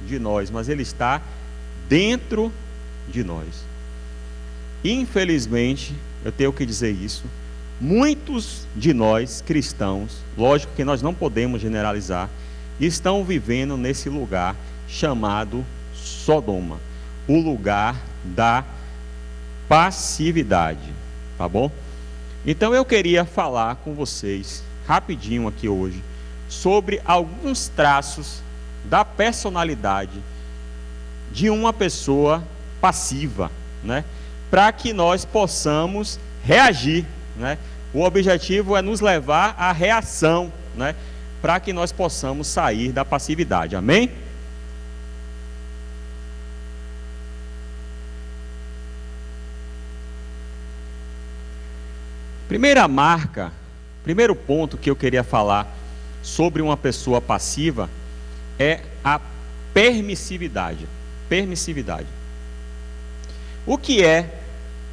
de nós, mas ele está dentro de nós. Infelizmente, eu tenho que dizer isso, muitos de nós cristãos, lógico que nós não podemos generalizar, estão vivendo nesse lugar chamado Sodoma, o lugar da passividade, tá bom? Então eu queria falar com vocês rapidinho aqui hoje sobre alguns traços da personalidade de uma pessoa passiva, né? Para que nós possamos reagir, né? O objetivo é nos levar à reação, né? Para que nós possamos sair da passividade, amém? Primeira marca, primeiro ponto que eu queria falar sobre uma pessoa passiva é a permissividade. Permissividade. O que é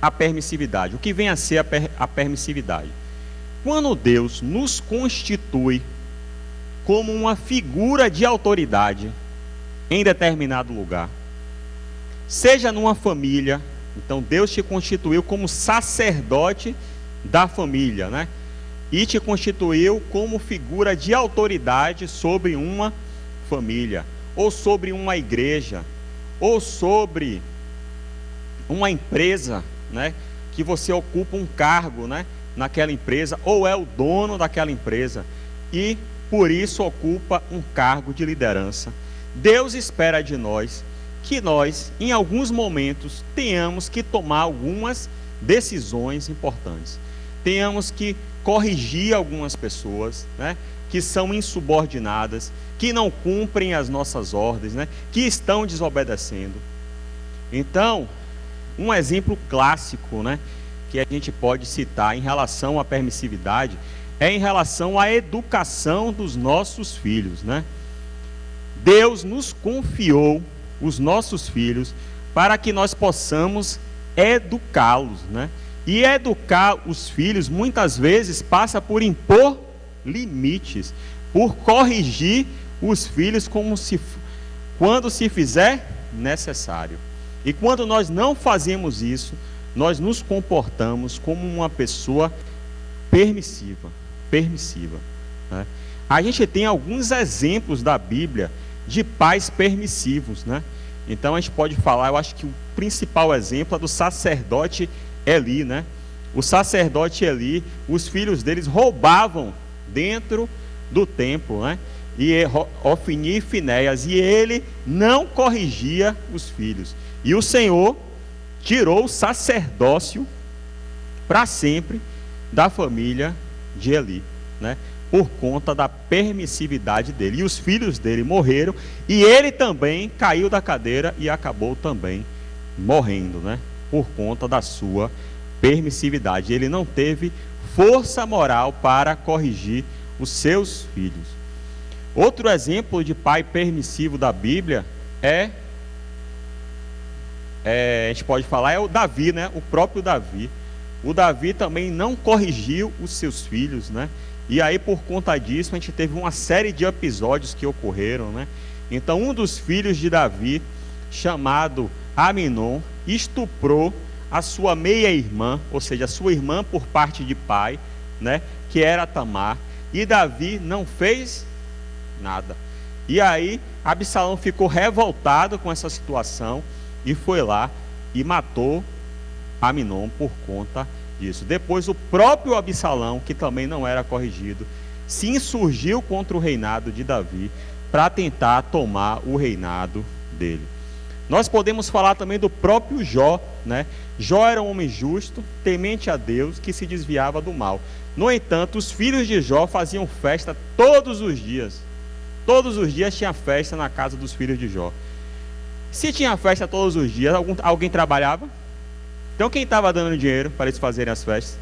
a permissividade? O que vem a ser a permissividade? Quando Deus nos constitui como uma figura de autoridade em determinado lugar, seja numa família, então Deus te constituiu como sacerdote da família, né? E te constituiu como figura de autoridade sobre uma família, ou sobre uma igreja, ou sobre uma empresa, né? Que você ocupa um cargo, né? Naquela empresa, ou é o dono daquela empresa, e por isso ocupa um cargo de liderança. Deus espera de nós que nós, em alguns momentos, tenhamos que tomar algumas decisões importantes. Tenhamos que corrigir algumas pessoas, né, que são insubordinadas, que não cumprem as nossas ordens, né, que estão desobedecendo. Então, um exemplo clássico, né, que a gente pode citar em relação à permissividade é em relação à educação dos nossos filhos, né? Deus nos confiou os nossos filhos para que nós possamos educá-los, né? E educar os filhos muitas vezes passa por impor limites, por corrigir os filhos quando se fizer necessário. E quando nós não fazemos isso, nós nos comportamos como uma pessoa permissiva, né? A gente tem alguns exemplos da Bíblia de pais permissivos, né? Então a gente pode falar, eu acho que o principal exemplo é do sacerdote Eli, né? O sacerdote Eli, os filhos deles roubavam dentro do templo, né? E Ofni e Finéias, e ele não corrigia os filhos. E o Senhor tirou o sacerdócio para sempre da família de Eli, né? Por conta da permissividade dele. E os filhos dele morreram, e ele também caiu da cadeira e acabou também morrendo, né? Por conta da sua permissividade. Ele não teve força moral para corrigir os seus filhos. Outro exemplo de pai permissivo da Bíblia a gente pode falar, é o Davi, né? O próprio Davi. O Davi também não corrigiu os seus filhos, né? E aí, por conta disso, a gente teve uma série de episódios que ocorreram, né? Então, um dos filhos de Davi, chamado Aminon, estuprou a sua meia-irmã, ou seja, a sua irmã por parte de pai, né? Que era Tamar. E Davi não fez nada. E aí, Absalão ficou revoltado com essa situação e foi lá e matou Aminon por conta disso. Depois o próprio Absalão, que também não era corrigido, se insurgiu contra o reinado de Davi para tentar tomar o reinado dele. Nós podemos falar também do próprio Jó, né? Jó era um homem justo, temente a Deus, que se desviava do mal. No entanto, os filhos de Jó faziam festa todos os dias. Todos os dias tinha festa na casa dos filhos de Jó. Se tinha festa todos os dias, alguém trabalhava? Então quem estava dando dinheiro para eles fazerem as festas?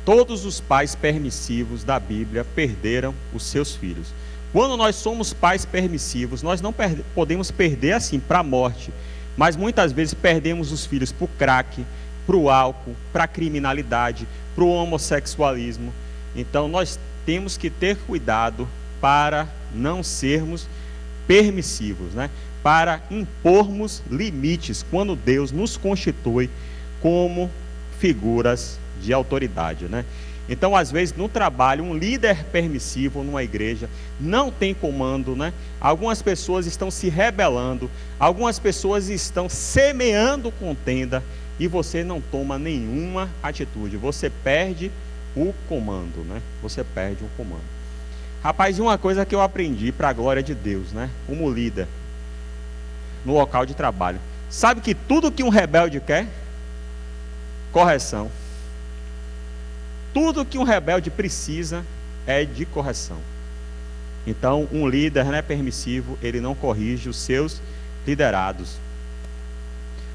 Todos os pais permissivos da Bíblia perderam os seus filhos. Quando nós somos pais permissivos, nós não podemos perder assim para a morte, mas muitas vezes perdemos os filhos para o crack, para o álcool, para a criminalidade, para o homossexualismo. Então nós temos que ter cuidado para não sermos permissivos, né? Para impormos limites quando Deus nos constitui como figuras de autoridade, né? Então, às vezes, no trabalho, um líder permissivo numa igreja não tem comando, né? Algumas pessoas estão se rebelando, algumas pessoas estão semeando contenda e você não toma nenhuma atitude. Você perde o comando, né? Você perde o comando. Rapaz, uma coisa que eu aprendi para a glória de Deus, né? Como líder no local de trabalho. Sabe que tudo que um rebelde quer? Correção. Tudo que um rebelde precisa é de correção. Então, um líder, né, permissivo, ele não corrige os seus liderados.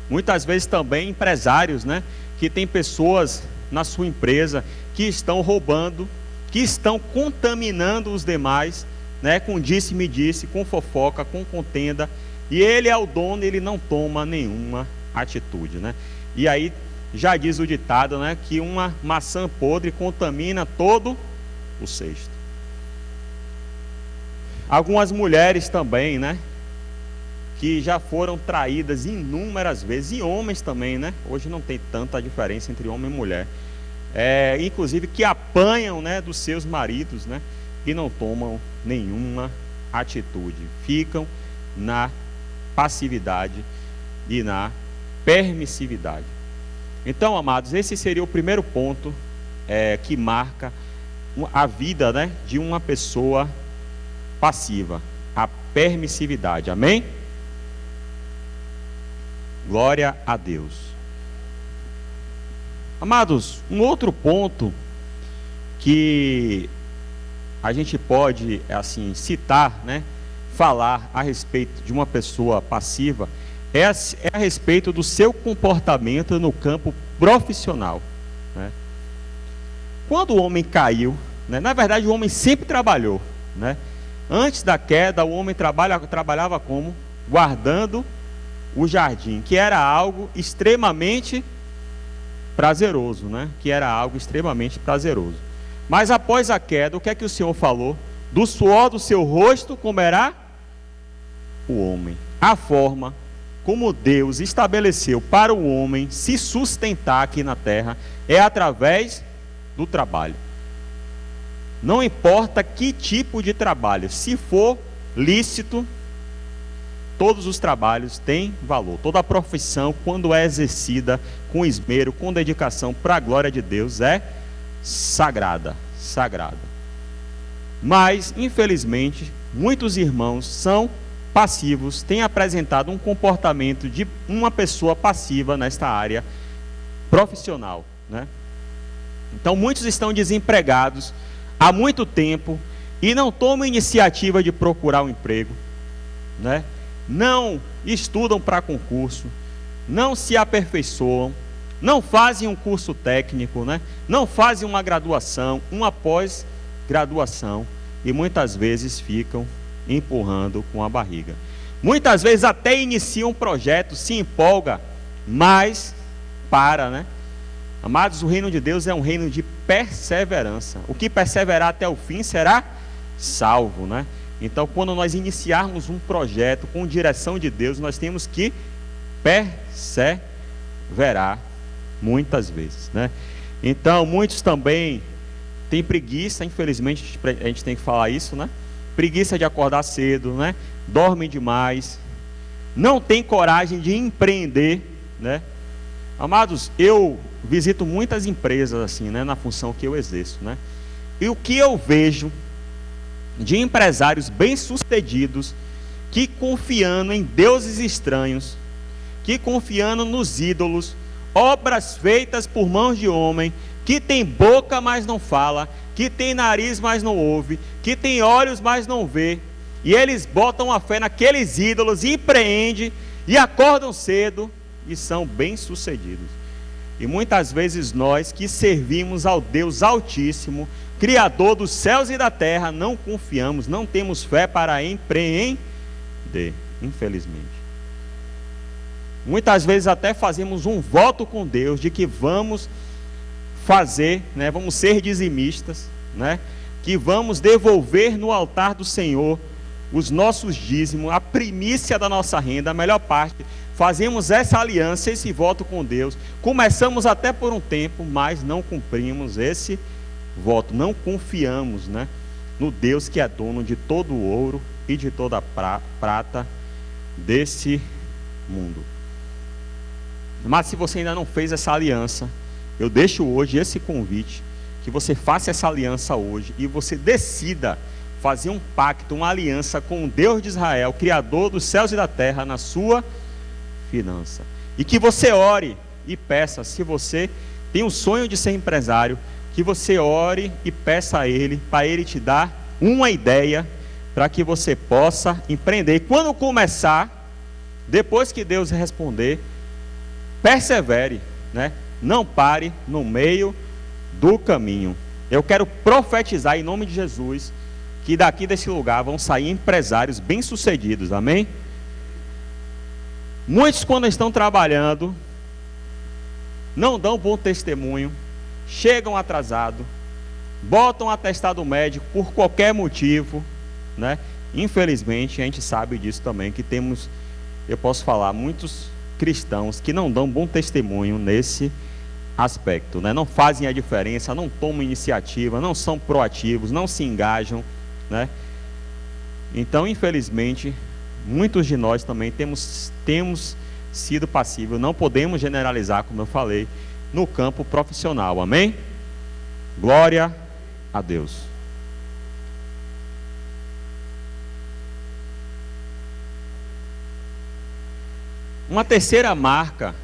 Muitas vezes também empresários, né, que tem pessoas na sua empresa que estão roubando, que estão contaminando os demais, né, com disse-me-disse, com fofoca, com contenda, e ele é o dono, ele não toma nenhuma atitude, né? E aí já diz o ditado, né, que uma maçã podre contamina todo o cesto. Algumas mulheres também, né, que já foram traídas inúmeras vezes, e homens também, né? Hoje não tem tanta diferença entre homem e mulher. Inclusive que apanham, né, dos seus maridos, né, e não tomam nenhuma atitude. Ficam na passividade e na permissividade. Então, amados, esse seria o primeiro ponto que marca a vida, né, de uma pessoa passiva, a permissividade. Amém? Glória a Deus. Amados, um outro ponto que a gente pode, assim, citar, né, falar a respeito de uma pessoa passiva é a respeito do seu comportamento no campo profissional, né? Quando o homem caiu, né, na verdade o homem sempre trabalhou, né? Antes da queda, o homem trabalhava como? Guardando o jardim, que era algo extremamente prazeroso, né? Que era algo extremamente prazeroso. Mas após a queda, o que é que o Senhor falou? Do suor do seu rosto comerá o homem. A forma como Deus estabeleceu para o homem se sustentar aqui na terra é através do trabalho. Não importa que tipo de trabalho, se for lícito, todos os trabalhos têm valor. Toda a profissão, quando é exercida com esmero, com dedicação para a glória de Deus, é sagrada, sagrada. Mas, infelizmente, muitos irmãos são passivos, têm apresentado um comportamento de uma pessoa passiva nesta área profissional, né? Então, muitos estão desempregados há muito tempo e não tomam iniciativa de procurar um emprego, né? Não estudam para concurso, não se aperfeiçoam, não fazem um curso técnico, né? Não fazem uma graduação, uma pós-graduação, e muitas vezes ficam empurrando com a barriga. Muitas vezes até iniciam um projeto, se empolga, mas para, né? Amados, o reino de Deus é um reino de perseverança. O que perseverar até o fim será salvo, né? Então, quando nós iniciarmos um projeto com direção de Deus, nós temos que perseverar muitas vezes, né? Então, muitos também têm preguiça, infelizmente a gente tem que falar isso, né? Preguiça de acordar cedo, né? Dormem demais, não tem coragem de empreender, né? Amados, eu visito muitas empresas assim, né, na função que eu exerço, né? E o que eu vejo de empresários bem-sucedidos que, confiando em deuses estranhos, que confiando nos ídolos, obras feitas por mãos de homem, que tem boca, mas não fala, que tem nariz, mas não ouve, que tem olhos, mas não vê, e eles botam a fé naqueles ídolos, e empreendem, e acordam cedo, e são bem-sucedidos. E muitas vezes nós que servimos ao Deus Altíssimo, Criador dos céus e da terra, não confiamos, não temos fé para empreender, infelizmente. Muitas vezes até fazemos um voto com Deus de que vamos fazer, né, vamos ser dizimistas, né, que vamos devolver no altar do Senhor os nossos dízimos, a primícia da nossa renda, a melhor parte, fazemos essa aliança, esse voto com Deus, começamos até por um tempo, mas não cumprimos esse voto, não confiamos, né, no Deus que é dono de todo o ouro e de toda a prata desse mundo. Mas se você ainda não fez essa aliança, eu deixo hoje esse convite, que você faça essa aliança hoje e você decida fazer um pacto, uma aliança com o Deus de Israel, Criador dos céus e da terra, na sua finança. E que você ore e peça, se você tem o sonho de ser empresário, que você ore e peça a Ele, para Ele te dar uma ideia, para que você possa empreender. E quando começar, depois que Deus responder, persevere, né? Não pare no meio do caminho. Eu quero profetizar em nome de Jesus, que daqui desse lugar vão sair empresários bem-sucedidos, amém? Muitos, quando estão trabalhando, não dão bom testemunho, chegam atrasados, botam atestado médico por qualquer motivo, né? Infelizmente, a gente sabe disso também, que temos, eu posso falar, muitos cristãos que não dão bom testemunho nesse aspecto, né? Não fazem a diferença, não tomam iniciativa, não são proativos, não se engajam, né? Então, infelizmente, muitos de nós também temos sido passíveis. Não podemos generalizar, como eu falei, no campo profissional, amém? Glória a Deus. Uma terceira marca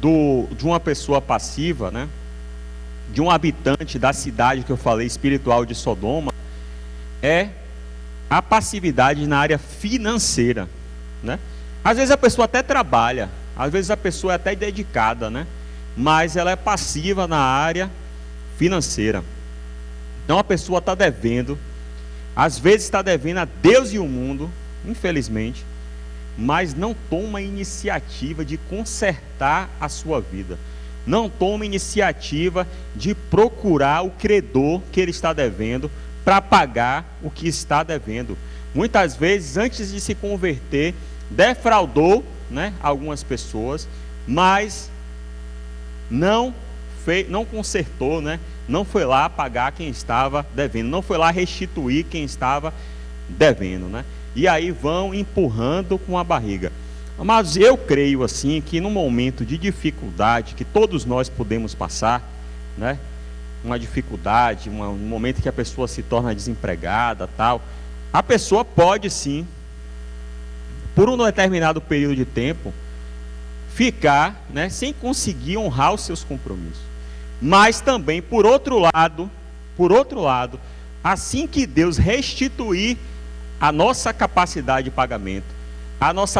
de uma pessoa passiva, né, de um habitante da cidade que eu falei, espiritual de Sodoma, é a passividade na área financeira, né? Às vezes a pessoa até trabalha, às vezes a pessoa é até dedicada, né, mas ela é passiva na área financeira. Então a pessoa está devendo, às vezes está devendo a Deus e o mundo, infelizmente, mas não toma iniciativa de consertar a sua vida, não toma iniciativa de procurar o credor que ele está devendo para pagar o que está devendo. Muitas vezes, antes de se converter, defraudou, né, algumas pessoas, mas não consertou, né, não foi lá pagar quem estava devendo, não foi lá restituir quem estava devendo, né? E aí vão empurrando com a barriga. Mas eu creio assim que no momento de dificuldade que todos nós podemos passar, né, uma dificuldade, um momento que a pessoa se torna desempregada, tal, a pessoa pode sim, por um determinado período de tempo, ficar, né, sem conseguir honrar os seus compromissos. Mas também, por outro lado, assim que Deus restituir a nossa capacidade de pagamento, a nossa